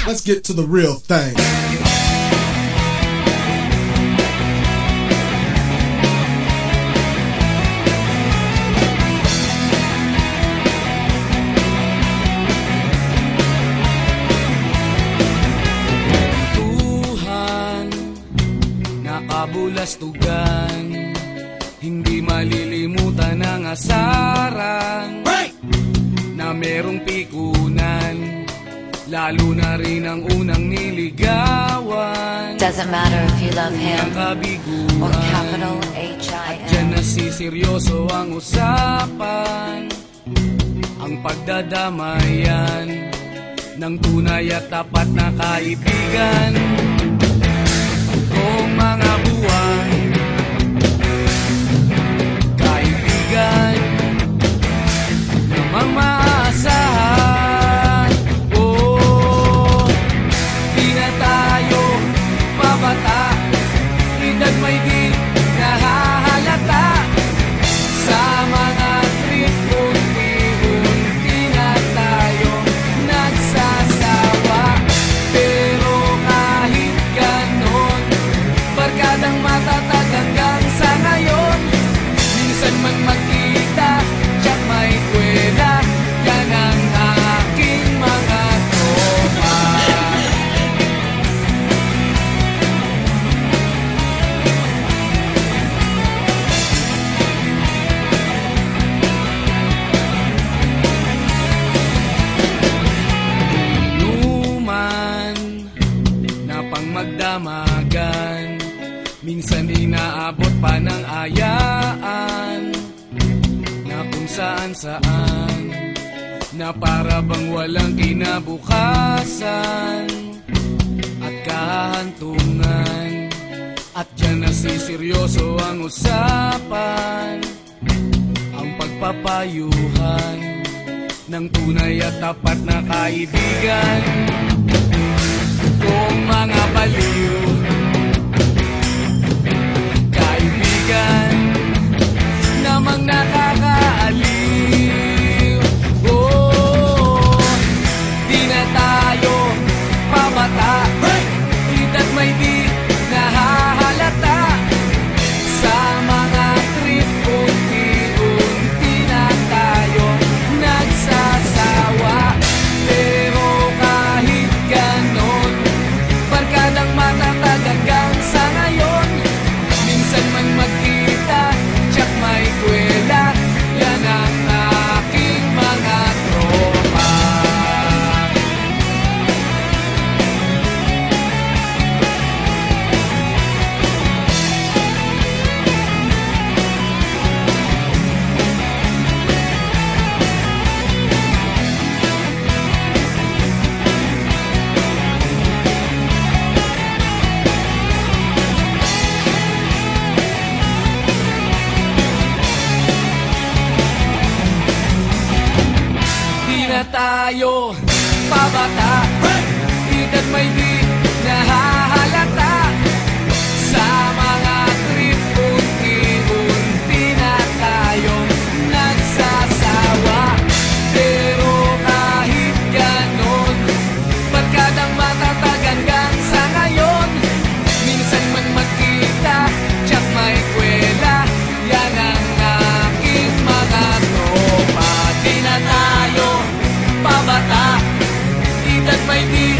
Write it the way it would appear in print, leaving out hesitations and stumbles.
Let's get to the real thing. Tuhan, nakabulastugan, hindi malilimutan ang asaran na merong pikunan, lalo na rin ang unang niligawan. Doesn't matter if you love him or capital H-I-M. At dyan nasiseryoso ang usapan, ang pagdadamayan ng tunay at tapat na kaibigan. Kung mga buwan, kaibigan namang maasahan. Oh, di na tayo babata, edad may di nahahalata. Sa mga trip, unti-unti na tayo nagsasawa. Pero kahit ganon, barkadang matatag hanggang sa ngayon. Minsan man magkita, tiyak may kwela, yan ang aking mga tropa. Inuman na pang magdamagan, minsan inaabot pa ng ayaan, na kung saan-saan, na para bang walang kinabukasan at kahantungan. At dyan nasiseryoso ang usapan, ang pagpapayuhan ng tunay at tapat na kaibigan. Kung mga baliw, kaibigan namang nakakaaliw. Oh, di na tayo pabata, edad may di nahahalata. Sa mga trip, unti-unti na tayo nagsasawa. Pero kahit ganon, barkadang matatag hanggang sa ngayon. Minsan man magkita, tiyak may kwela, yan ang aking mga tropa. Di na tayo pabata, edad may di nahahalata. Sa mga trip, unti-unti na tayo nagsasawa. Pero kahit ganon, barkadang matatag hanggang sa ngayon. Minsan man magkita, tiyak may kwela, yan ang aking mga tropa. Di na tayo pabata, edad may di